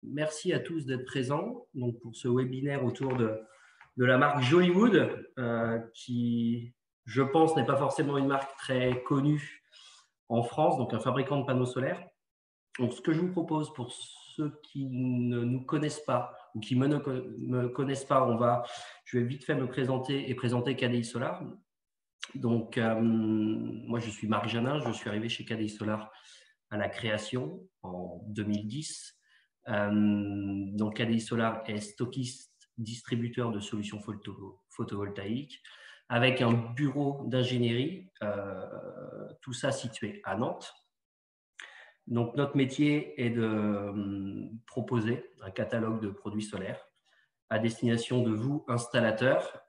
merci à tous d'être présents donc, pour ce webinaire autour de la marque Jolywood, qui, je pense, n'est pas forcément une marque très connue en France, donc un fabricant de panneaux solaires. Donc, ce que je vous propose pour ceux qui ne nous connaissent pas ou qui ne me connaissent pas, je vais vite fait me présenter et présenter KDI Solar. Donc, moi, je suis Marc Janin, je suis arrivé chez KDI Solar à la création en 2010. Donc, KDI Solar est stockiste distributeur de solutions photovoltaïques avec un bureau d'ingénierie, tout ça situé à Nantes. Donc, notre métier est de proposer un catalogue de produits solaires à destination de vous, installateurs,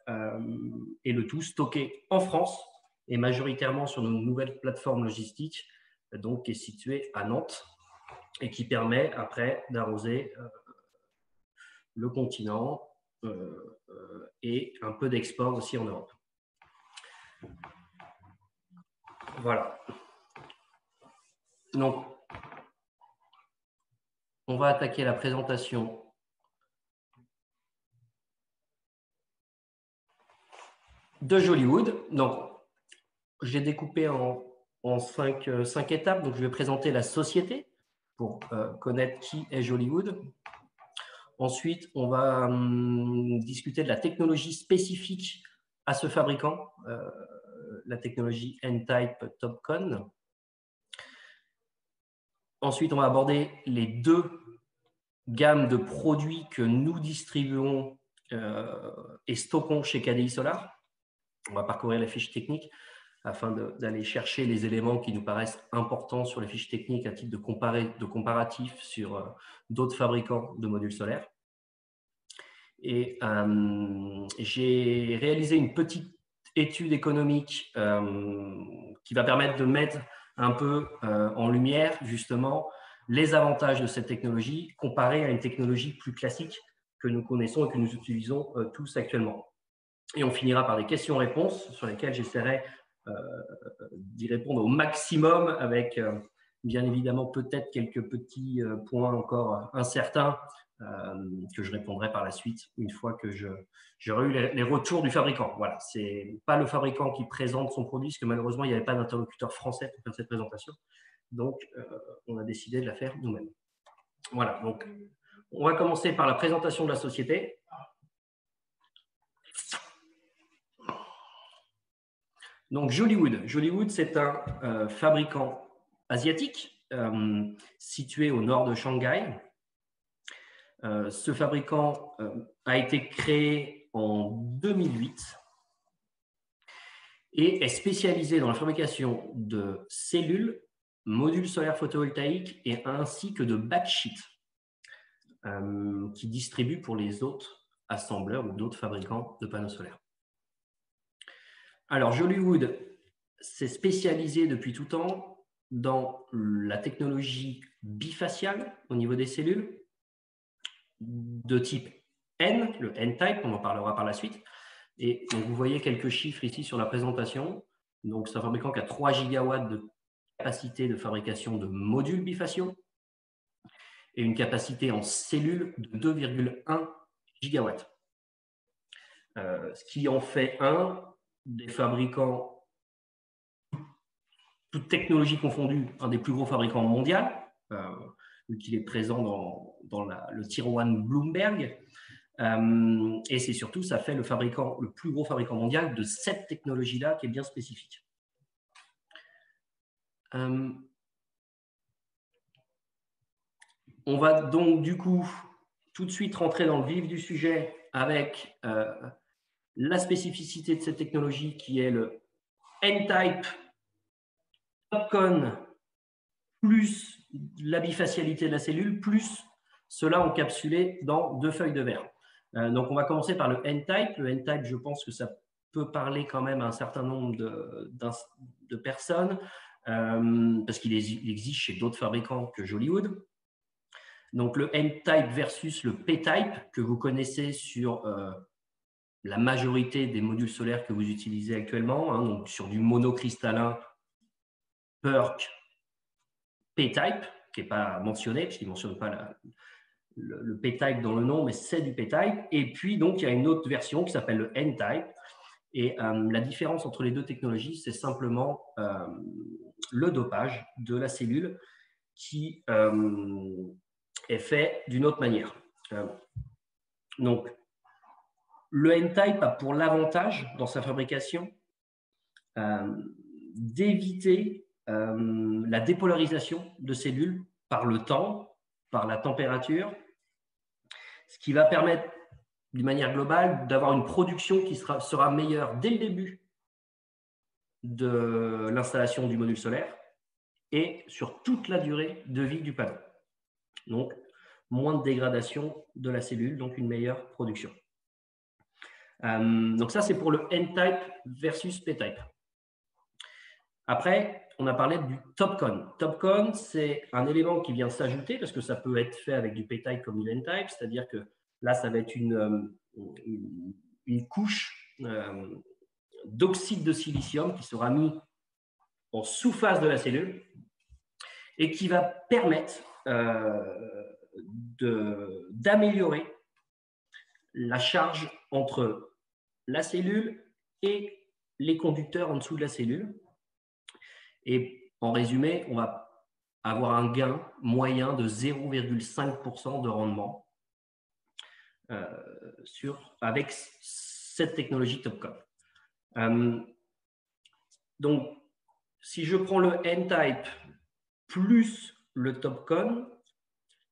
et le tout stocké en France et majoritairement sur nos nouvelles plateformes logistiques, donc qui est située à Nantes et qui permet après d'arroser le continent et un peu d'export aussi en Europe. Voilà. Donc, on va attaquer la présentation de Jolywood. Donc, j'ai découpé en cinq étapes. Donc, je vais présenter la société pour connaître qui est Jolywood. Ensuite, on va discuter de la technologie spécifique à ce fabricant, la technologie N-Type TOPCon. Ensuite, on va aborder les deux gammes de produits que nous distribuons et stockons chez KDI Solar. On va parcourir les fiches techniques afin d'aller chercher les éléments qui nous paraissent importants sur les fiches techniques à titre de comparatif sur d'autres fabricants de modules solaires. Et j'ai réalisé une petite étude économique qui va permettre de mettre un peu en lumière justement les avantages de cette technologie comparée à une technologie plus classique que nous connaissons et que nous utilisons tous actuellement. Et on finira par des questions-réponses sur lesquelles j'essaierai d'y répondre au maximum avec bien évidemment peut-être quelques petits points encore incertains que je répondrai par la suite une fois que j'aurai eu les retours du fabricant. Voilà, c'est pas le fabricant qui présente son produit parce que malheureusement il n'y avait pas d'interlocuteur français pour faire cette présentation. Donc on a décidé de la faire nous-mêmes. Voilà, donc on va commencer par la présentation de la société. Donc, Jolywood, c'est un fabricant asiatique situé au nord de Shanghai. Ce fabricant a été créé en 2008 et est spécialisé dans la fabrication de cellules, modules solaires photovoltaïques et ainsi que de backsheet qui distribuent pour les autres assembleurs ou d'autres fabricants de panneaux solaires. Alors, Jolywood s'est spécialisé depuis tout temps dans la technologie bifaciale au niveau des cellules de type N, le N-Type, on en parlera par la suite. Et donc, vous voyez quelques chiffres ici sur la présentation. Donc, c'est un fabricant qui a 3 gigawatts de capacité de fabrication de modules bifaciaux et une capacité en cellules de 2,1 gigawatts. Ce qui en fait un des fabricants, toute technologie confondue, un des plus gros fabricants mondiaux, qui est présent dans le Tier 1 Bloomberg. Et c'est surtout, ça fait le plus gros fabricant mondial de cette technologie-là qui est bien spécifique. On va donc du coup tout de suite rentrer dans le vif du sujet avec la spécificité de cette technologie qui est le N-Type TOPCon plus la bifacialité de la cellule, plus cela encapsulé dans 2 feuilles de verre. Donc, on va commencer par le N-Type. Le N-Type, je pense que ça peut parler quand même à un certain nombre de personnes parce qu'il existe chez d'autres fabricants que Jolywood. Donc, le N-Type versus le P-Type que vous connaissez sur la majorité des modules solaires que vous utilisez actuellement, hein, donc sur du monocristallin PERC P-Type, qui n'est pas mentionné, puisqu'il ne mentionne pas le P-type dans le nom, mais c'est du P-type. Et puis, donc, il y a une autre version qui s'appelle le N-type. Et la différence entre les deux technologies, c'est simplement le dopage de la cellule qui est fait d'une autre manière. Donc, le N-type a pour l'avantage dans sa fabrication d'éviter la dépolarisation de cellules par le temps, par la température, ce qui va permettre d'une manière globale d'avoir une production qui sera meilleure dès le début de l'installation du module solaire et sur toute la durée de vie du panneau. Donc, moins de dégradation de la cellule, donc une meilleure production. Donc ça, c'est pour le N-type versus P-type. Après, on a parlé du TOPCon. TOPCon, c'est un élément qui vient s'ajouter parce que ça peut être fait avec du P-type comme du N-type, c'est-à-dire que là, ça va être une couche d'oxyde de silicium qui sera mis en sous-phase de la cellule et qui va permettre d'améliorer la charge entre la cellule et les conducteurs en dessous de la cellule. Et en résumé, on va avoir un gain moyen de 0,5% de rendement avec cette technologie TOPCon. Donc, si je prends le N-type plus le TOPCon,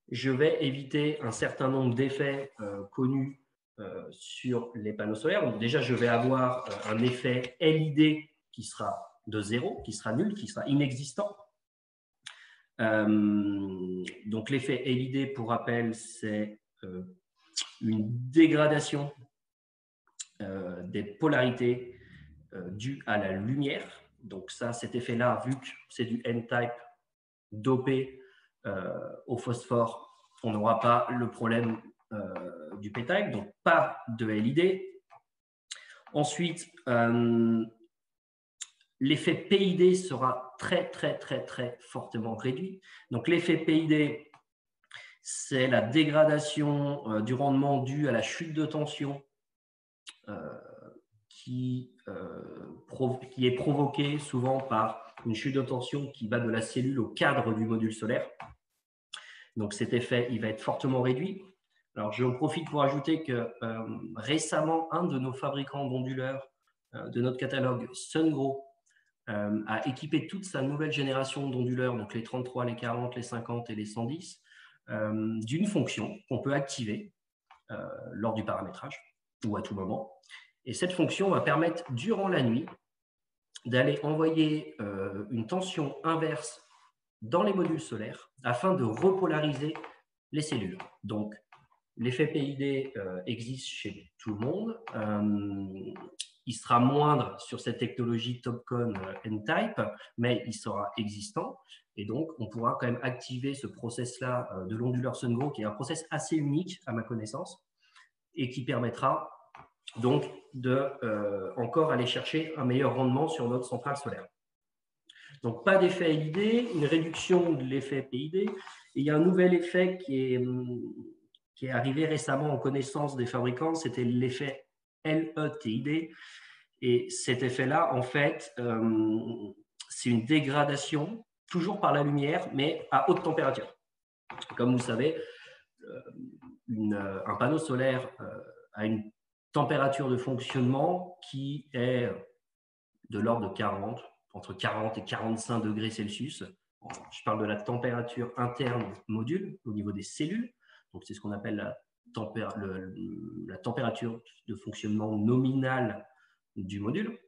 je vais éviter un certain nombre d'effets connus sur les panneaux solaires. Donc déjà, je vais avoir un effet LID qui sera de 0, qui sera nul, qui sera inexistant. Donc l'effet LID, pour rappel, c'est une dégradation des polarités due à la lumière. Donc ça, cet effet-là, vu que c'est du N-type dopé au phosphore, on n'aura pas le problème du P-type, donc pas de LID. Ensuite, l'effet PID sera très fortement réduit. Donc l'effet PID, c'est la dégradation du rendement due à la chute de tension qui est provoquée souvent par une chute de tension qui va de la cellule au cadre du module solaire. Donc cet effet, il va être fortement réduit. Alors je profite pour ajouter que récemment, un de nos fabricants d'onduleurs de notre catalogue, Sungrow, a équipé toute sa nouvelle génération d'onduleurs, donc les 33, les 40, les 50 et les 110, d'une fonction qu'on peut activer lors du paramétrage ou à tout moment. Et cette fonction va permettre, durant la nuit, d'aller envoyer une tension inverse dans les modules solaires afin de repolariser les cellules. Donc, l'effet PID existe chez tout le monde. Il sera moindre sur cette technologie TOPCon N-type, mais il sera existant. Et donc, on pourra quand même activer ce process-là de l'onduleur Sungrow, qui est un process assez unique à ma connaissance, et qui permettra donc de encore aller chercher un meilleur rendement sur notre centrale solaire. Donc, pas d'effet LID, une réduction de l'effet PID. Et il y a un nouvel effet qui est arrivé récemment en connaissance des fabricants, c'était l'effet LETID. Et cet effet-là, en fait, c'est une dégradation, toujours par la lumière, mais à haute température. Comme vous le savez, un panneau solaire a une température de fonctionnement qui est de l'ordre de 40, entre 40 et 45 degrés Celsius. Je parle de la température interne module au niveau des cellules. Donc, c'est ce qu'on appelle la température de fonctionnement nominale du module.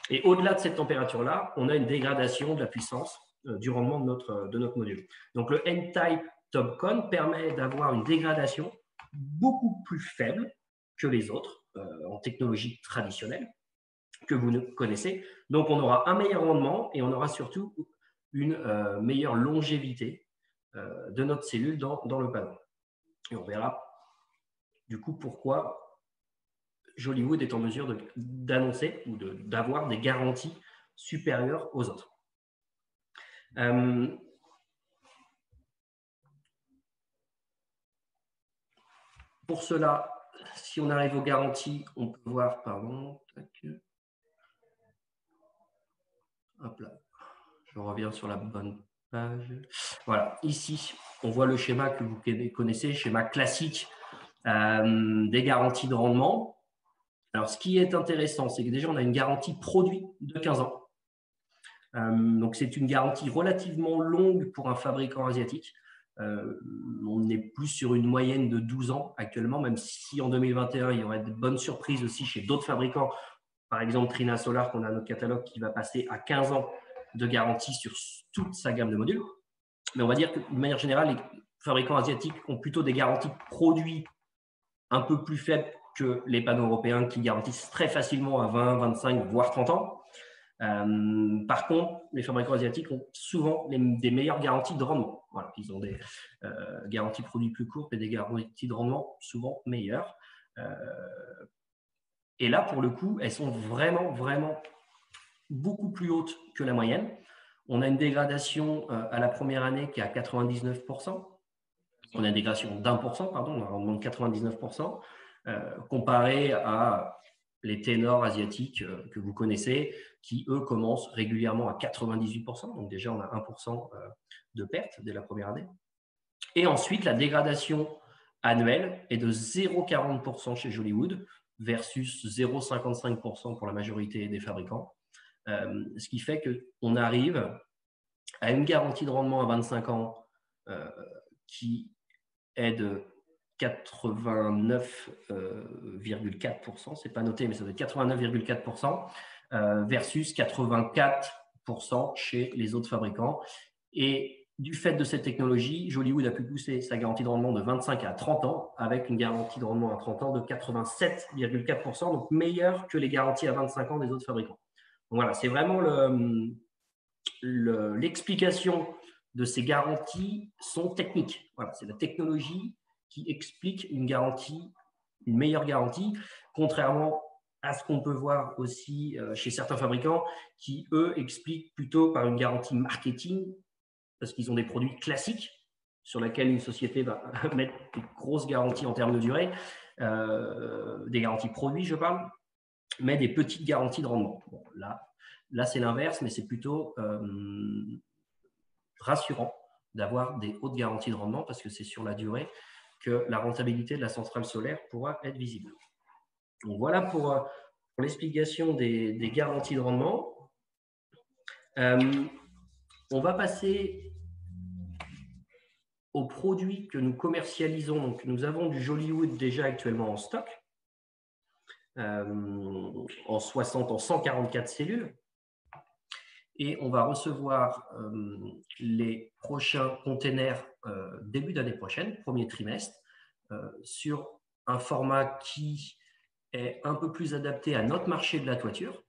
Et au-delà de cette température-là, on a une dégradation de la puissance du rendement de notre module. Donc, le N-type TOPCon permet d'avoir une dégradation beaucoup plus faible que les autres en technologie traditionnelle que vous connaissez. Donc, on aura un meilleur rendement et on aura surtout une meilleure longévité de notre cellule dans le panneau. Et on verra du coup pourquoi Jolywood est en mesure d'annoncer ou d'avoir des garanties supérieures aux autres. pour cela, si on arrive aux garanties, on peut voir, pardon, tac. Hop là, je reviens sur la bonne page. Voilà, ici, on voit le schéma que vous connaissez, schéma classique des garanties de rendement. Alors, ce qui est intéressant, c'est que déjà, on a une garantie produit de 15 ans. Donc, c'est une garantie relativement longue pour un fabricant asiatique. On est plus sur une moyenne de 12 ans actuellement, même si en 2021, il y aurait de bonnes surprises aussi chez d'autres fabricants. Par exemple, Trina Solar, qu'on a dans notre catalogue, qui va passer à 15 ans de garantie sur toute sa gamme de modules. Mais on va dire que, de manière générale, les fabricants asiatiques ont plutôt des garanties produits un peu plus faibles que les panneaux européens qui garantissent très facilement à 20, 25, voire 30 ans. Par contre, les fabricants asiatiques ont souvent des meilleures garanties de rendement. Voilà, ils ont des garanties produits plus courtes et des garanties de rendement souvent meilleures. Et là, pour le coup, elles sont vraiment, vraiment beaucoup plus hautes que la moyenne. On a une dégradation à la première année qui est à 99%. On a une dégradation d'1%, pardon, on a un rendement de 99%, comparé à les ténors asiatiques que vous connaissez, qui, eux, commencent régulièrement à 98%. Donc déjà, on a 1% de perte dès la première année. Et ensuite, la dégradation annuelle est de 0,40% chez Jolywood versus 0,55% pour la majorité des fabricants. Ce qui fait qu'on arrive à une garantie de rendement à 25 ans qui est de 89,4%, c'est pas noté, mais ça doit être 89,4% versus 84% chez les autres fabricants. Et du fait de cette technologie, Jolywood a pu pousser sa garantie de rendement de 25 à 30 ans avec une garantie de rendement à 30 ans de 87,4%, donc meilleure que les garanties à 25 ans des autres fabricants. Donc voilà, c'est vraiment l'explication de ces garanties sont techniques. Voilà, c'est la technologie qui explique une garantie, une meilleure garantie, contrairement à ce qu'on peut voir aussi chez certains fabricants qui, eux, expliquent plutôt par une garantie marketing, parce qu'ils ont des produits classiques sur lesquels une société va mettre des grosses garanties en termes de durée, des garanties produits, je parle, mais des petites garanties de rendement. Bon, là c'est l'inverse, mais c'est plutôt rassurant d'avoir des hautes garanties de rendement parce que c'est sur la durée que la rentabilité de la centrale solaire pourra être visible. Donc voilà pour l'explication des garanties de rendement. On va passer aux produits que nous commercialisons. Donc, nous avons du Jolywood déjà actuellement en stock, en 144 cellules. Et on va recevoir les prochains containers début d'année prochaine, premier trimestre, sur un format qui est un peu plus adapté à notre marché de la toiture.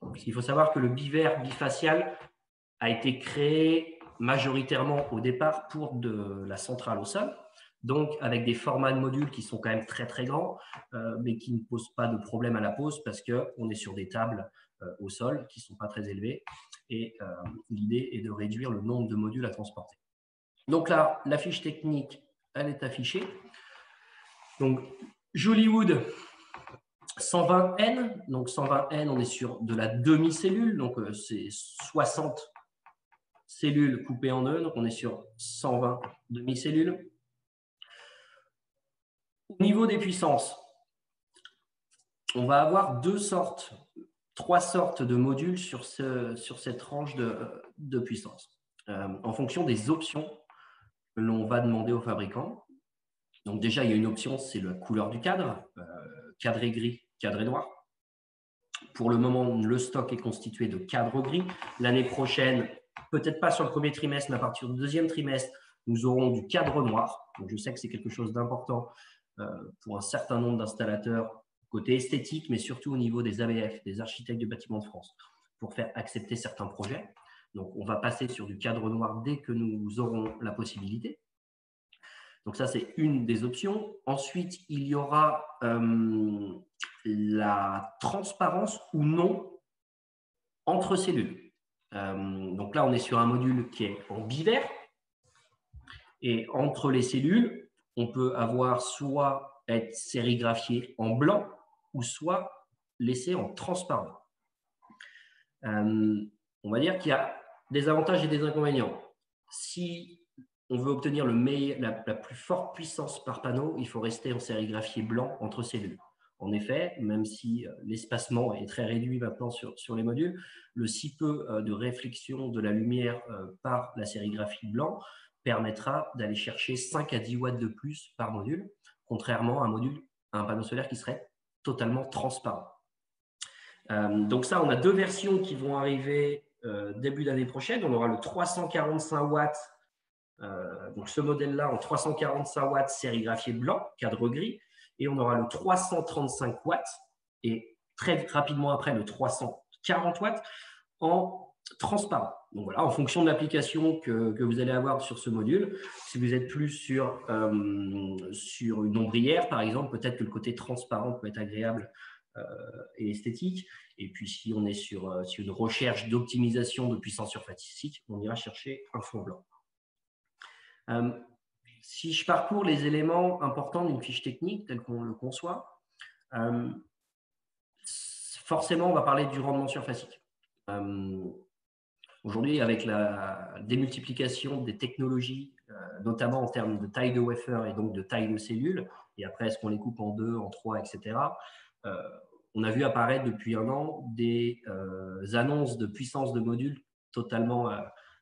Donc, il faut savoir que le bivers bifacial a été créé majoritairement au départ pour de la centrale au sol, donc avec des formats de modules qui sont quand même très très grands, mais qui ne posent pas de problème à la pose parce qu'on est sur des tables au sol qui ne sont pas très élevées et l'idée est de réduire le nombre de modules à transporter. Donc là, la fiche technique, elle est affichée. Donc Jolywood 120N, donc 120N, on est sur de la demi-cellule, donc c'est 60 cellules coupées en deux, donc on est sur 120 demi-cellules. Au niveau des puissances, on va avoir trois sortes de modules sur cette range de puissance, en fonction des options que l'on va demander aux fabricants. Donc déjà, il y a une option, c'est la couleur du cadre, cadré gris, cadré noir. Pour le moment, le stock est constitué de cadres gris. L'année prochaine, peut-être pas sur le premier trimestre, mais à partir du deuxième trimestre, nous aurons du cadre noir. Donc, je sais que c'est quelque chose d'important pour un certain nombre d'installateurs, côté esthétique, mais surtout au niveau des ABF, des architectes du bâtiment de France, pour faire accepter certains projets. Donc, on va passer sur du cadre noir dès que nous aurons la possibilité. Donc, ça, c'est une des options. Ensuite, il y aura la transparence ou non entre cellules. Donc là, on est sur un module qui est en bivers. Et entre les cellules, on peut avoir soit être sérigraphié en blanc ou soit laissé en transparent. On va dire qu'il y a des avantages et des inconvénients. Si on veut obtenir la plus forte puissance par panneau, il faut rester en sérigraphié blanc entre cellules. En effet, même si l'espacement est très réduit maintenant sur les modules, le si peu de réflexion de la lumière par la sérigraphie blanc permettra d'aller chercher 5 à 10 watts de plus par module, contrairement à un panneau solaire qui serait totalement transparent. Donc ça, on a 2 versions qui vont arriver début d'année prochaine. On aura le 345 watts, donc ce modèle-là en 345 watts sérigraphié blanc, cadre gris, et on aura le 335 watts, et très rapidement après le 340 watts en transparent. Donc voilà, en fonction de l'application que vous allez avoir sur ce module, si vous êtes plus sur une ombrière, par exemple, peut-être que le côté transparent peut être agréable et esthétique. Et puis, si on est sur une recherche d'optimisation de puissance surfacique, on ira chercher un fond blanc. Si je parcours les éléments importants d'une fiche technique telle qu'on le conçoit, forcément, on va parler du rendement surfacique. Aujourd'hui, avec la démultiplication des technologies, notamment en termes de taille de wafer et donc de taille de cellules, et après, est-ce qu'on les coupe en 2, en 3, etc., on a vu apparaître depuis un an des annonces de puissance de modules totalement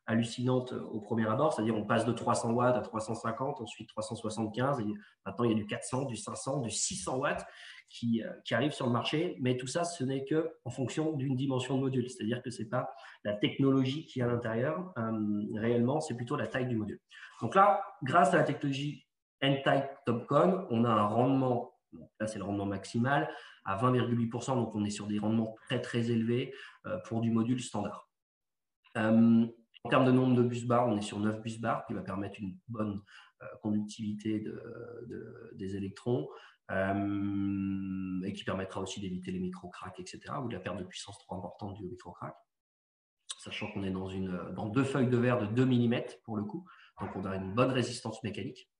hallucinantes au premier abord, c'est-à-dire on passe de 300 watts à 350, ensuite 375, et maintenant il y a du 400, du 500, du 600 watts qui arrivent sur le marché, mais tout ça, ce n'est qu'en fonction d'une dimension de module, c'est-à-dire que ce n'est pas la technologie qui est à l'intérieur, réellement, c'est plutôt la taille du module. Donc là, grâce à la technologie N-Type TOPCon, on a un rendement, là c'est le rendement maximal, à 20,8%, donc on est sur des rendements très très élevés pour du module standard. En termes de nombre de bus bars, on est sur 9 bus bars qui va permettre une bonne conductivité des électrons et qui permettra aussi d'éviter les micro-cracks, etc., ou de la perte de puissance trop importante du micro-crack, sachant qu'on est dans 2 feuilles de verre de 2 mm pour le coup, donc on a une bonne résistance mécanique.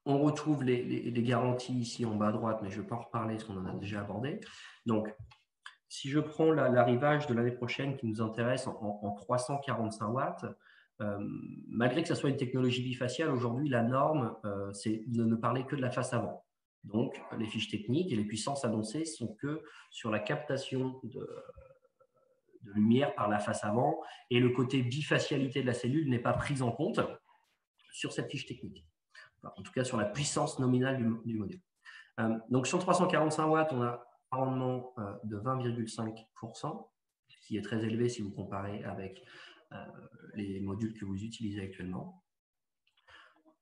On retrouve les garanties ici en bas à droite, mais je ne vais pas en reparler parce qu'on en a déjà abordé. Donc, si je prends l'arrivage de l'année prochaine qui nous intéresse en 345 watts, malgré que ce soit une technologie bifaciale, aujourd'hui, la norme, c'est de ne parler que de la face avant. Donc, les fiches techniques et les puissances annoncées sont que sur la captation de lumière par la face avant, et le côté bifacialité de la cellule n'est pas pris en compte sur cette fiche technique. En tout cas, sur la puissance nominale du module. Donc, sur 345 watts, on a un rendement de 20,5%, ce qui est très élevé si vous comparez avec les modules que vous utilisez actuellement.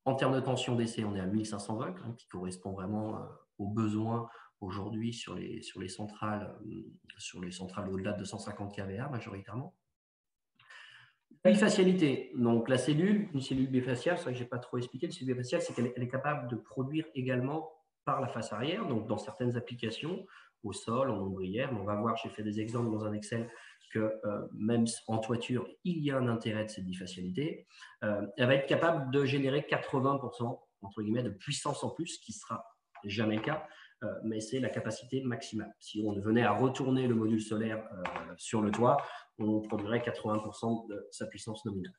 En termes de tension d'essai, on est à 1500 volts, qui correspond vraiment aux besoins aujourd'hui sur les centrales au-delà de 250 kVA majoritairement. La bifacialité, donc la cellule, une cellule bifaciale, c'est vrai que je n'ai pas trop expliqué, une cellule bifaciale, c'est qu'elle est capable de produire également par la face arrière, donc dans certaines applications, au sol, en ombrière, mais on va voir, j'ai fait des exemples dans un Excel, que même en toiture, il y a un intérêt de cette bifacialité. Elle va être capable de générer 80% entre guillemets, de puissance en plus, ce qui ne sera jamais le cas, mais c'est la capacité maximale. Si on venait à retourner le module solaire sur le toit, on produirait 80% de sa puissance nominale.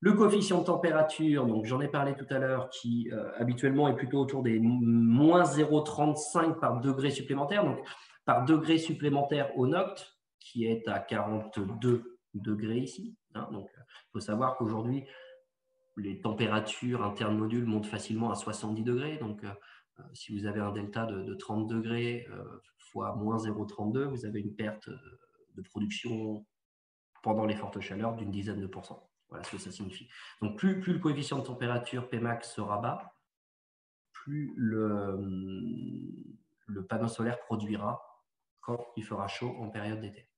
Le coefficient de température, donc j'en ai parlé tout à l'heure, qui habituellement est plutôt autour des moins 0,35 par degré supplémentaire. Donc, par degré supplémentaire au noct, qui est à 42 degrés ici. Hein, donc, il faut savoir qu'aujourd'hui, les températures internes modules montent facilement à 70 degrés. Donc, si vous avez un delta de 30 degrés fois moins 0,32, vous avez une perte de production pendant les fortes chaleurs d'une dizaine de pourcents. Voilà ce que ça signifie. Donc, plus le coefficient de température Pmax sera bas, plus le panneau solaire produira quand il fera chaud en période d'été.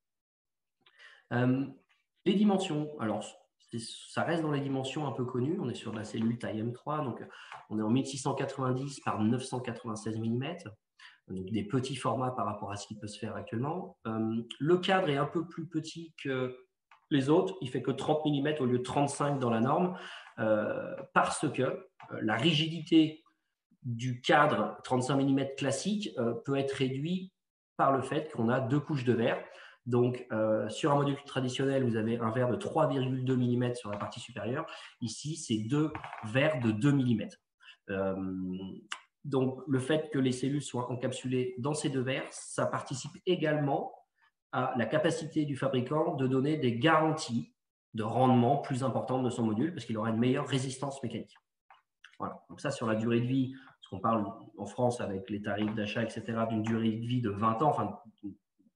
Les dimensions, alors ça reste dans les dimensions un peu connues. On est sur la cellule taille M3, donc on est en 1690 par 996 mm, donc des petits formats par rapport à ce qui peut se faire actuellement. Le cadre est un peu plus petit que Les autres, il ne fait que 30 mm au lieu de 35 dans la norme, parce que la rigidité du cadre 35 mm classique peut être réduite par le fait qu'on a 2 couches de verre. Donc, sur un module traditionnel, vous avez un verre de 3,2 mm sur la partie supérieure. Ici, c'est 2 verres de 2 mm. Donc, le fait que les cellules soient encapsulées dans ces 2 verres, ça participe également à la capacité du fabricant de donner des garanties de rendement plus importantes de son module parce qu'il aura une meilleure résistance mécanique. Voilà. Donc ça, sur la durée de vie, parce qu'on parle en France avec les tarifs d'achat, etc., d'une durée de vie de 20 ans, enfin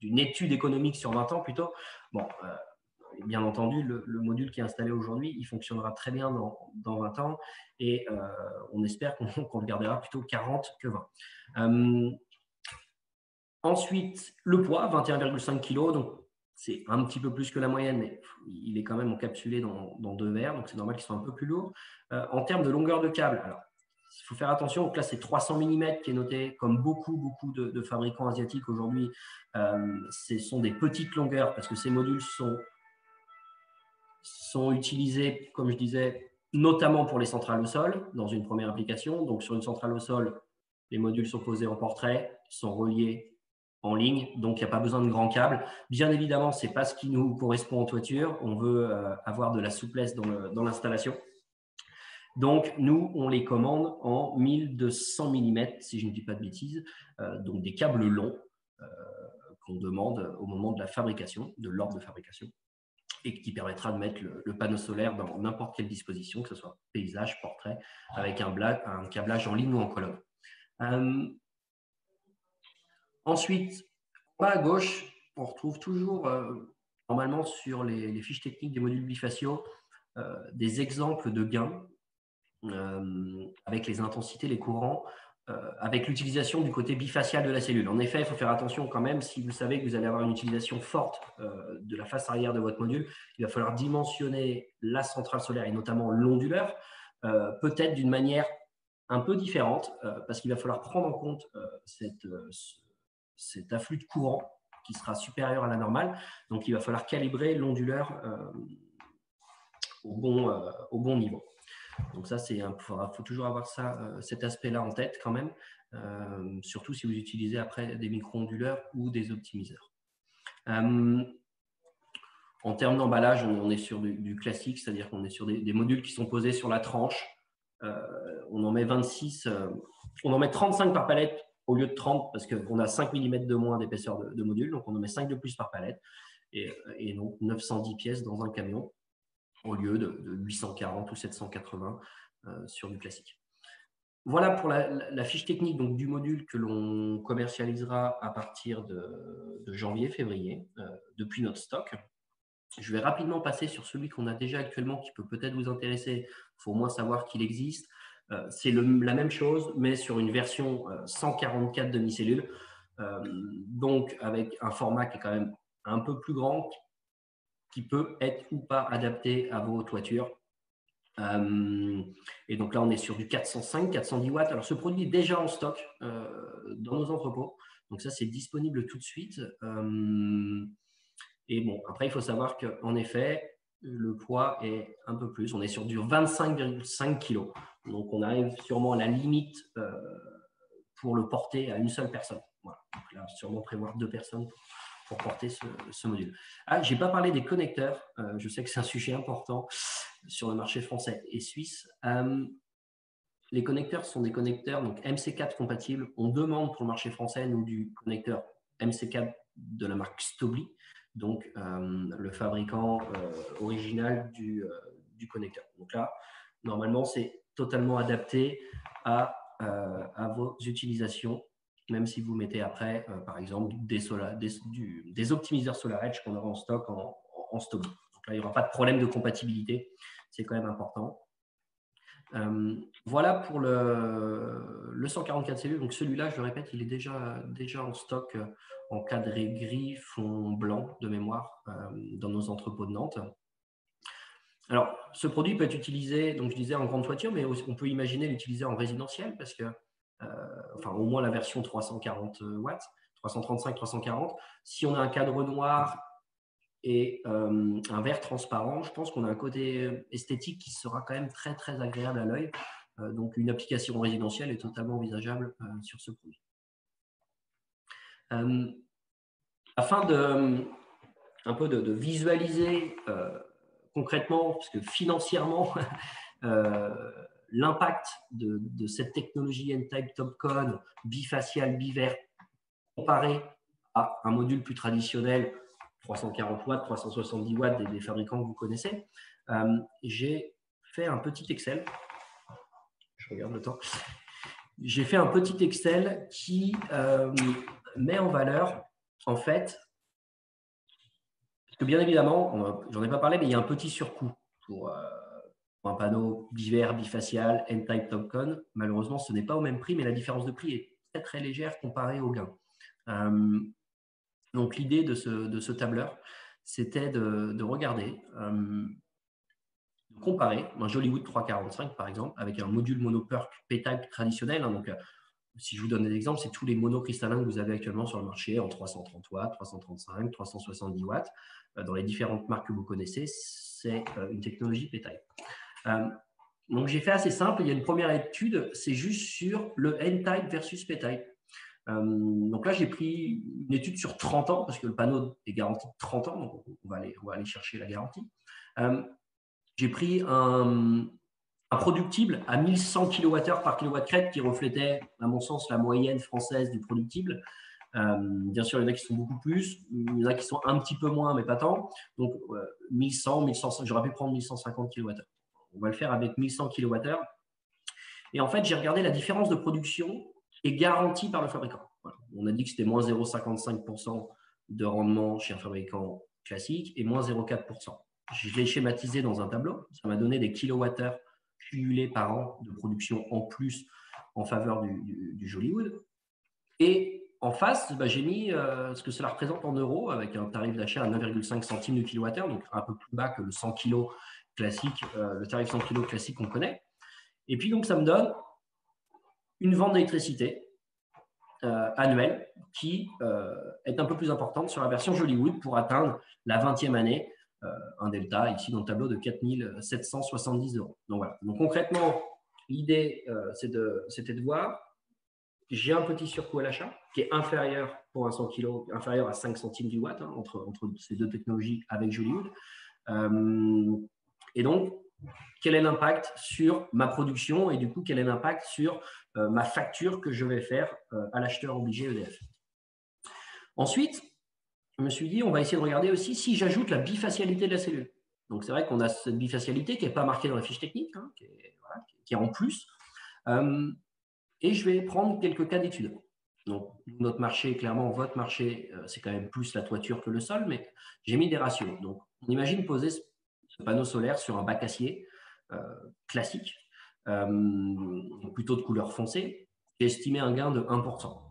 d'une étude économique sur 20 ans plutôt. Bon, bien entendu, le module qui est installé aujourd'hui, il fonctionnera très bien dans 20 ans et on espère qu'on le gardera plutôt 40 que 20. Ensuite, le poids, 21,5 kg, donc c'est un petit peu plus que la moyenne, mais il est quand même encapsulé dans 2 verres, donc c'est normal qu'il soit un peu plus lourd. En termes de longueur de câble, alors, il faut faire attention, donc là c'est 300 mm qui est noté comme beaucoup de fabricants asiatiques aujourd'hui. Ce sont des petites longueurs parce que ces modules sont utilisés, comme je disais, notamment pour les centrales au sol, dans une première application. Donc sur une centrale au sol, les modules sont posés en portrait, sont reliés en ligne, donc il n'y a pas besoin de grands câbles. Bien évidemment, ce n'est pas ce qui nous correspond en toiture. On veut avoir de la souplesse dans l'installation. Donc, nous, on les commande en 1200 mm, si je ne dis pas de bêtises, donc des câbles longs qu'on demande au moment de la fabrication, de l'ordre de fabrication, et qui permettra de mettre le panneau solaire dans n'importe quelle disposition, que ce soit paysage, portrait, avec un câblage en ligne ou en colonne. Ensuite, bas à gauche, on retrouve toujours, normalement sur les fiches techniques des modules bifaciaux, des exemples de gains avec les intensités, les courants, avec l'utilisation du côté bifacial de la cellule. En effet, il faut faire attention quand même, si vous savez que vous allez avoir une utilisation forte de la face arrière de votre module, il va falloir dimensionner la centrale solaire et notamment l'onduleur, peut-être d'une manière un peu différente, parce qu'il va falloir prendre en compte cet afflux de courant qui sera supérieur à la normale. Donc, il va falloir calibrer l'onduleur au bon niveau. Donc ça, il faut toujours avoir cet aspect-là en tête quand même, surtout si vous utilisez après des micro-onduleurs ou des optimiseurs. En termes d'emballage, on est sur du classique, c'est-à-dire qu'on est sur des modules qui sont posés sur la tranche. On en met 26, on en met 35 par palette au lieu de 30 parce qu'on a 5 mm de moins d'épaisseur de module, donc on en met 5 de plus par palette et donc 910 pièces dans un camion au lieu de 840 ou 780 sur du classique. Voilà pour la fiche technique donc, du module que l'on commercialisera à partir de janvier-février depuis notre stock. Je vais rapidement passer sur celui qu'on a déjà actuellement qui peut peut-être vous intéresser. Il faut au moins savoir qu'il existe. C'est la même chose, mais sur une version 144 demi-cellules, donc avec un format qui est quand même un peu plus grand, qui peut être ou pas adapté à vos toitures. Et donc là, on est sur du 405, 410 watts. Alors, ce produit est déjà en stock dans nos entrepôts. Donc ça, c'est disponible tout de suite. Et bon, après, il faut savoir qu'en effet, le poids est un peu plus. On est sur du 25,5 kg. Donc, on arrive sûrement à la limite pour le porter à une seule personne. Voilà. Donc là, sûrement prévoir 2 personnes pour porter ce module. Ah, je n'ai pas parlé des connecteurs. Je sais que c'est un sujet important sur le marché français et suisse. Les connecteurs sont des connecteurs donc MC4 compatibles. On demande pour le marché français, nous, du connecteur MC4 de la marque Stobli, donc le fabricant original du connecteur. Donc là, normalement, c'est totalement adapté à vos utilisations, même si vous mettez après, par exemple, des optimiseurs SolarEdge qu'on aura en stock en Stobli. Donc là, il n'y aura pas de problème de compatibilité. C'est quand même important. Voilà pour le 144 cellules. Donc celui-là, je le répète, il est déjà en stock encadré gris, fond blanc de mémoire dans nos entrepôts de Nantes. Alors, ce produit peut être utilisé, donc je disais, en grande toiture, mais on peut imaginer l'utiliser en résidentiel parce que, enfin, au moins la version 340 watts, 335, 340. Si on a un cadre noir, et un verre transparent. Je pense qu'on a un côté esthétique qui sera quand même très, très agréable à l'œil. Donc, une application résidentielle est totalement envisageable sur ce produit. Afin un peu de visualiser concrètement, parce que financièrement, l'impact de cette technologie N-Type TopCon bifacial, bivert, comparé à un module plus traditionnel, 340 watts, 370 watts des fabricants que vous connaissez, j'ai fait un petit Excel. Je regarde le temps. J'ai fait un petit Excel qui met en valeur, en fait, parce que bien évidemment, j'en ai pas parlé, mais il y a un petit surcoût pour un panneau bivert, bifacial, N-Type TopCon. Malheureusement, ce n'est pas au même prix, mais la différence de prix est très, très légère comparée au gain. Donc, l'idée de ce tableur, c'était de regarder, de comparer un Jolywood 345, par exemple, avec un module mono-PERC P-Type traditionnel. Donc, si je vous donne des exemples, c'est tous les monocristallins que vous avez actuellement sur le marché en 330 watts, 335, 370 watts. Dans les différentes marques que vous connaissez, c'est une technologie P-Type. Donc, j'ai fait assez simple. Il y a une première étude, c'est juste sur le N-Type versus P-Type. Donc là, j'ai pris une étude sur 30 ans, parce que le panneau est garanti de 30 ans, donc on va aller chercher la garantie. J'ai pris un productible à 1100 kWh par kWh qui reflétait, à mon sens, la moyenne française du productible. Bien sûr, il y en a qui sont beaucoup plus, il y en a qui sont un petit peu moins, mais pas tant. Donc, 1100, 1100, j'aurais pu prendre 1150 kWh. On va le faire avec 1100 kWh. Et en fait, j'ai regardé la différence de production est garantie par le fabricant. Voilà. On a dit que c'était moins 0,55% de rendement chez un fabricant classique et moins 0,4%. Je l'ai schématisé dans un tableau. Ça m'a donné des kilowattheures cumulés par an de production en plus en faveur du Jolywood. Et en face, j'ai mis ce que cela représente en euros avec un tarif d'achat à 9,5 centimes de kilowattheure, donc un peu plus bas que le 100 kg classique, le tarif 100 kg classique qu'on connaît. Et puis, donc, ça me donne une vente d'électricité annuelle qui est un peu plus importante sur la version Jolywood pour atteindre la 20e année, un delta ici dans le tableau de 4 770 €. Donc, voilà. Donc, concrètement, l'idée, c'était de voir, j'ai un petit surcoût à l'achat qui est inférieur pour un 100 kg, inférieur à 5 centimes du watt entre ces deux technologies avec Jolywood. Et donc, quel est l'impact sur ma production et du coup, quel est l'impact sur ma facture que je vais faire à l'acheteur obligé EDF. Ensuite, je me suis dit, on va essayer de regarder aussi si j'ajoute la bifacialité de la cellule. Donc, c'est vrai qu'on a cette bifacialité qui n'est pas marquée dans la fiche technique, qui est en plus. Et je vais prendre quelques cas d'études. Donc, notre marché, clairement, votre marché, c'est quand même plus la toiture que le sol, mais j'ai mis des ratios. Donc, on imagine poser ce panneau solaire sur un bac acier classique, plutôt de couleur foncée. J'ai estimé un gain de 1%.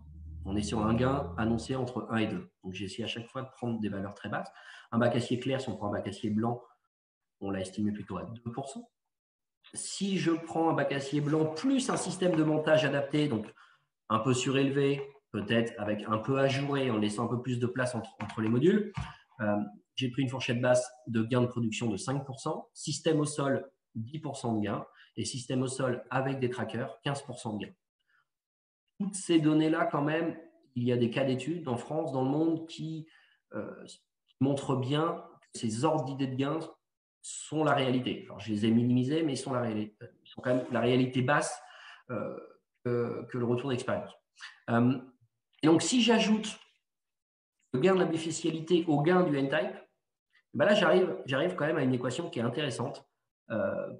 On est sur un gain annoncé entre 1 et 2. Donc, j'ai essayé à chaque fois de prendre des valeurs très basses. Un bac acier clair, si on prend un bac acier blanc, on l'a estimé plutôt à 2%. Si je prends un bac acier blanc plus un système de montage adapté, donc un peu surélevé, peut-être avec un peu ajouré, en laissant un peu plus de place entre les modules, j'ai pris une fourchette basse de gain de production de 5%, système au sol 10% de gain, et système au sol avec des trackers 15% de gain. Toutes ces données-là, quand même, il y a des cas d'études en France, dans le monde, qui montrent bien que ces ordres d'idées de gains sont la réalité. Alors, je les ai minimisés, mais ils sont quand même la réalité basse que le retour d'expérience. Et donc, si j'ajoute le gain de la bifacialité au gain du N-Type, là, j'arrive quand même à une équation qui est intéressante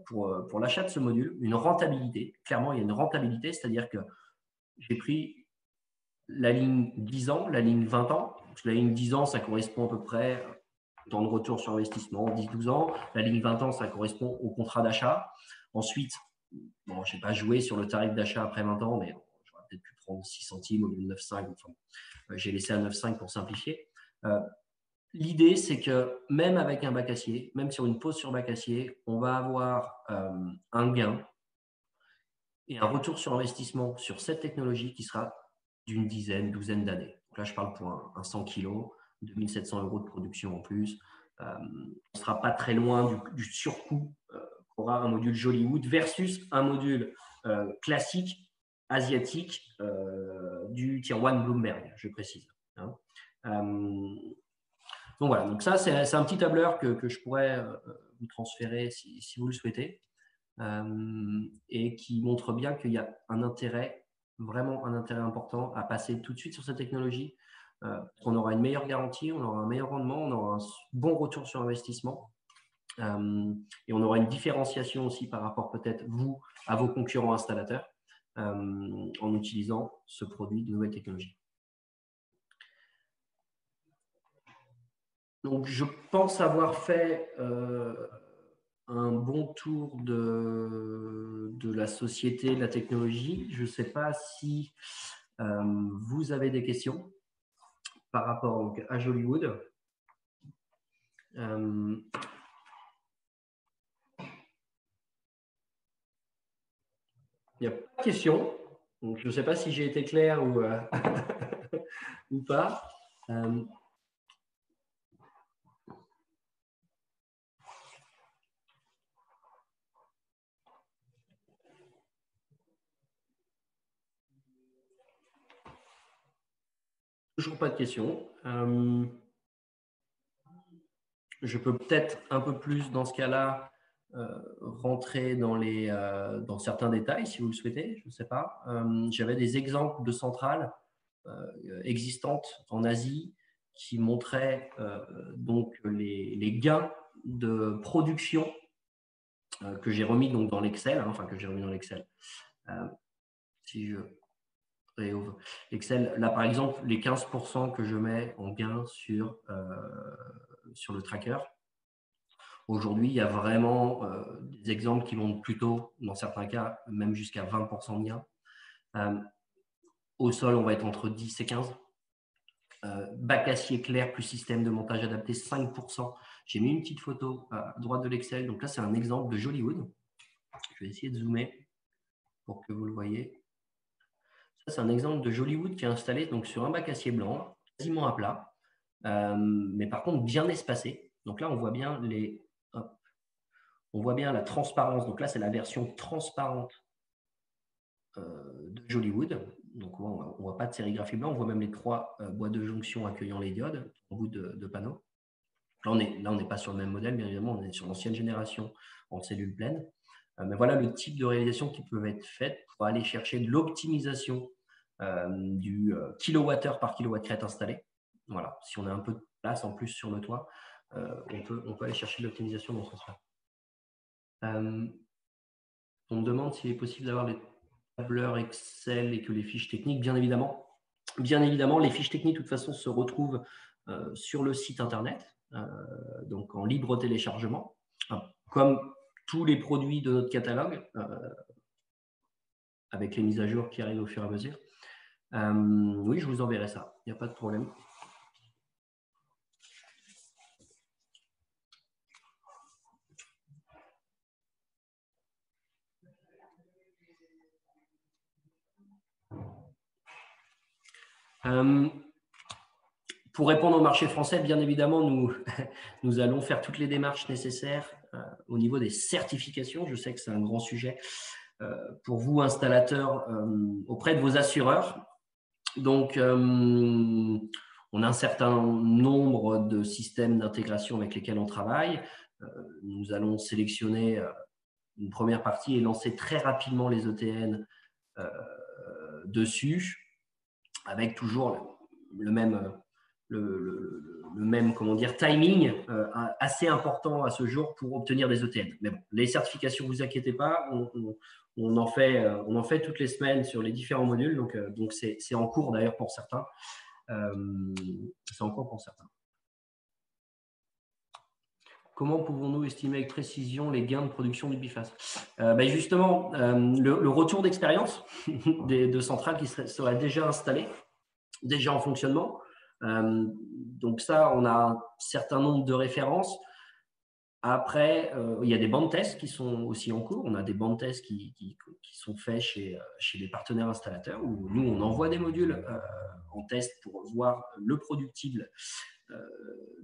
pour l'achat de ce module, une rentabilité. Clairement, il y a une rentabilité, c'est-à-dire que j'ai pris la ligne 10 ans, la ligne 20 ans. Parce que la ligne 10 ans, ça correspond à peu près au temps de retour sur investissement, 10-12 ans. La ligne 20 ans, ça correspond au contrat d'achat. Ensuite, bon, je n'ai pas joué sur le tarif d'achat après 20 ans, mais j'aurais peut-être pu prendre 6 centimes au lieu de 9,5. Enfin, j'ai laissé à 9,5 pour simplifier. L'idée, c'est que même avec un bac acier, même sur une pause sur bac acier, on va avoir un gain et un retour sur investissement sur cette technologie qui sera d'une douzaine d'années. Donc là, je parle pour un 100 kg, 2 700 € de production en plus. on ne sera pas très loin du surcoût qu'aura un module Jolywood versus un module classique asiatique du Tier 1 Bloomberg, je précise. Hein. Donc voilà, donc ça c'est un petit tableur que je pourrais vous transférer si vous le souhaitez, et qui montre bien qu'il y a un intérêt, vraiment un intérêt important à passer tout de suite sur cette technologie. On aura une meilleure garantie, on aura un meilleur rendement, on aura un bon retour sur investissement, et on aura une différenciation aussi par rapport peut-être vous à vos concurrents installateurs en utilisant ce produit de nouvelle technologie. Donc, je pense avoir fait un bon tour de la société, de la technologie. Je ne sais pas si vous avez des questions par rapport donc, à Jolywood. Il n'y a pas de questions. Donc, je ne sais pas si j'ai été clair ou, ou pas. Toujours pas de questions. Je peux peut-être un peu plus dans ce cas-là rentrer dans certains détails si vous le souhaitez, je ne sais pas. J'avais des exemples de centrales existantes en Asie qui montraient donc les gains de production que j'ai remis donc dans l'Excel, enfin que j'ai remis dans l'Excel. Si je réouvre l'Excel, là par exemple, les 15% que je mets en gain sur le tracker. Aujourd'hui, il y a vraiment des exemples qui vont plutôt, dans certains cas, même jusqu'à 20% de gain. Au sol, on va être entre 10 et 15. Bac acier clair plus système de montage adapté, 5%. J'ai mis une petite photo à droite de l'Excel. Donc là, c'est un exemple de Jolywood. Je vais essayer de zoomer pour que vous le voyez. Ça, c'est un exemple de Jolywood qui est installé donc, sur un bac acier blanc, quasiment à plat, mais par contre bien espacé. Donc là, on voit bien on voit bien la transparence. Donc là, c'est la version transparente de Jolywood. Donc on ne voit pas de sérigraphie blanc, on voit même les 3 boîtes de jonction accueillant les diodes en bout de panneau. Là, on n'est pas sur le même modèle, bien évidemment, on est sur l'ancienne génération en cellules pleines. Mais voilà le type de réalisation qui peuvent être faites pour aller chercher de l'optimisation du kilowattheure par kilowatts-crête installé. Voilà, si on a un peu de place en plus sur le toit, on peut aller chercher de l'optimisation dans ce sens-là. On me demande s'il est possible d'avoir les tableurs Excel et que les fiches techniques, bien évidemment. Bien évidemment, les fiches techniques, de toute façon, se retrouvent sur le site Internet, donc en libre téléchargement, comme tous les produits de notre catalogue, avec les mises à jour qui arrivent au fur et à mesure. Oui, je vous enverrai ça, il n'y a pas de problème. Pour répondre au marché français, bien évidemment, nous allons faire toutes les démarches nécessaires au niveau des certifications. Je sais que c'est un grand sujet pour vous, installateurs, auprès de vos assureurs. Donc, on a un certain nombre de systèmes d'intégration avec lesquels on travaille. Nous allons sélectionner une première partie et lancer très rapidement les ETN dessus, avec toujours le même comment dire, timing assez important à ce jour pour obtenir des ETN. Mais bon, les certifications, ne vous inquiétez pas, on en fait toutes les semaines sur les différents modules, donc c'est en cours d'ailleurs pour certains. C'est en cours pour certains. Comment pouvons-nous estimer avec précision les gains de production du biface? Justement, le retour d'expérience de centrales qui seraient déjà installées, déjà en fonctionnement. Donc ça, on a un certain nombre de références. Après, il y a des bancs de tests qui sont aussi en cours. On a des bancs de tests qui sont faits chez les partenaires installateurs où nous, on envoie des modules en test pour voir le productible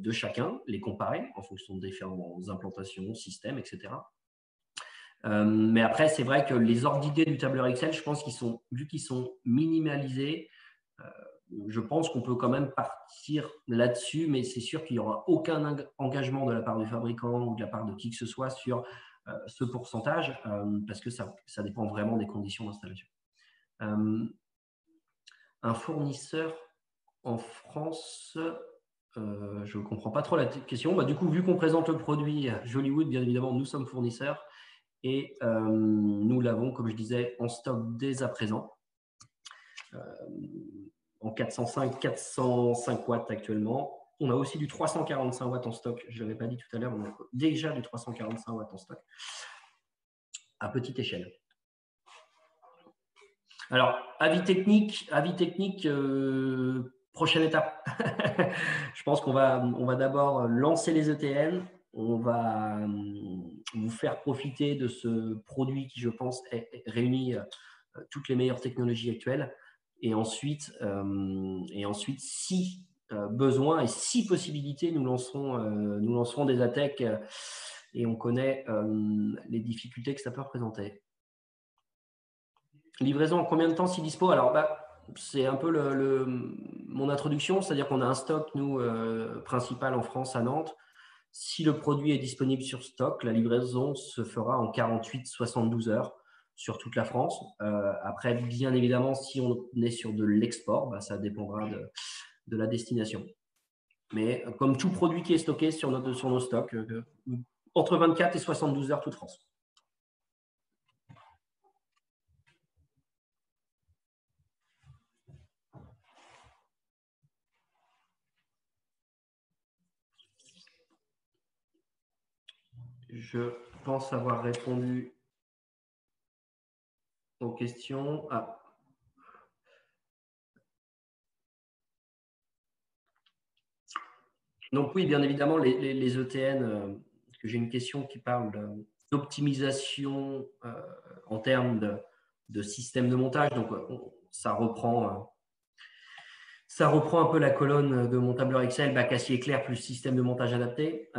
de chacun, les comparer en fonction de différentes implantations, systèmes, etc. Mais après, c'est vrai que les ordres d'idées du tableur Excel, je pense vu qu'ils sont minimalisés, je pense qu'on peut quand même partir là-dessus, mais c'est sûr qu'il n'y aura aucun engagement de la part du fabricant ou de la part de qui que ce soit sur ce pourcentage, parce que ça dépend vraiment des conditions d'installation. Un fournisseur en France, je ne comprends pas trop la question. Du coup, vu qu'on présente le produit Jolywood, bien évidemment, nous sommes fournisseurs et nous l'avons, comme je disais, en stock dès à présent. En 405, 405 watts actuellement. On a aussi du 345 watts en stock. Je ne l'avais pas dit tout à l'heure, on a déjà du 345 watts en stock à petite échelle. Alors, avis technique, prochaine étape. Je pense qu'on va d'abord lancer les ETN. On va vous faire profiter de ce produit qui, je pense, réunit toutes les meilleures technologies actuelles. Et ensuite, si besoin et si possibilité, nous lancerons des attaques et on connaît les difficultés que ça peut représenter. Livraison en combien de temps si dispo? Alors, c'est un peu mon introduction, c'est-à-dire qu'on a un stock, nous, principal en France, à Nantes. Si le produit est disponible sur stock, la livraison se fera en 48-72 heures sur toute la France. Après, bien évidemment, si on est sur de l'export, ça dépendra de la destination. Mais comme tout produit qui est stocké sur nos stocks, entre 24 et 72 heures toute France. Je pense avoir répondu aux questions. Donc oui, bien évidemment, les ETN, parce que j'ai une question qui parle d'optimisation en termes de système de montage. Donc ça reprend un peu la colonne de mon tableur Excel, bac acier clair plus système de montage adapté.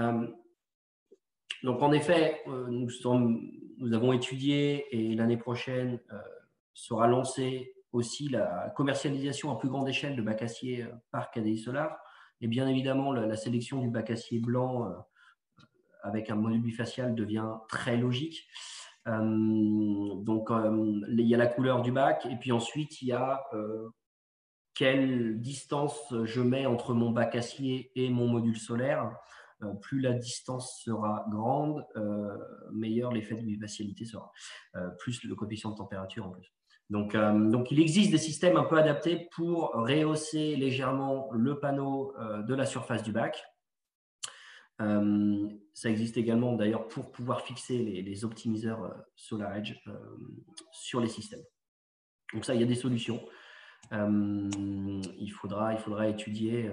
Donc en effet, nous avons étudié et l'année prochaine sera lancée aussi la commercialisation à plus grande échelle de bac acier par KDI Solar. Et bien évidemment, la sélection du bac acier blanc avec un module bifacial devient très logique. Donc, il y a la couleur du bac et puis ensuite, il y a quelle distance je mets entre mon bac acier et mon module solaire. Plus la distance sera grande, meilleur l'effet de bifacialité sera, plus le coefficient de température en plus. Donc, il existe des systèmes un peu adaptés pour rehausser légèrement le panneau de la surface du bac. Ça existe également d'ailleurs pour pouvoir fixer les optimiseurs SolarEdge sur les systèmes. Donc ça, il y a des solutions. Il faudra étudier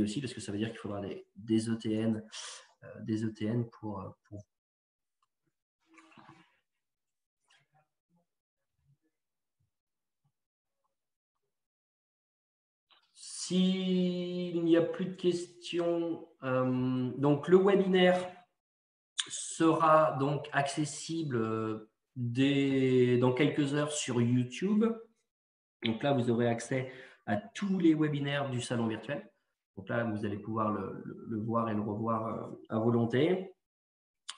aussi parce que ça veut dire qu'il faudra des ETN, pour S'il n'y a plus de questions, donc le webinaire sera donc accessible dans quelques heures sur YouTube. Donc là, vous aurez accès à tous les webinaires du salon virtuel. Donc là, vous allez pouvoir le voir et le revoir à volonté.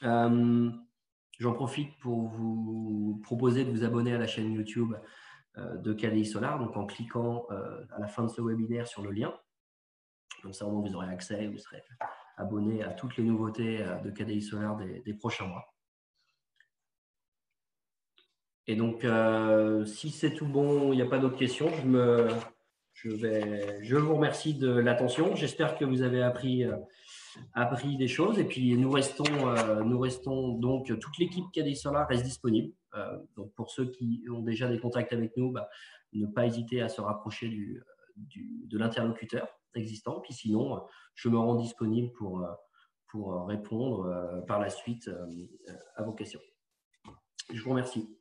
J'en profite pour vous proposer de vous abonner à la chaîne YouTube de KDI Solar, donc en cliquant à la fin de ce webinaire sur le lien. Comme ça, vous aurez accès, vous serez abonné à toutes les nouveautés de KDI Solar des prochains mois. Et donc, si c'est tout bon, il n'y a pas d'autres questions, je vous remercie de l'attention. J'espère que vous avez appris des choses. Et puis, nous restons donc, toute l'équipe KDI Solar reste disponible. Donc, pour ceux qui ont déjà des contacts avec nous, ne pas hésiter à se rapprocher de l'interlocuteur existant. Puis sinon, je me rends disponible pour répondre par la suite à vos questions. Je vous remercie.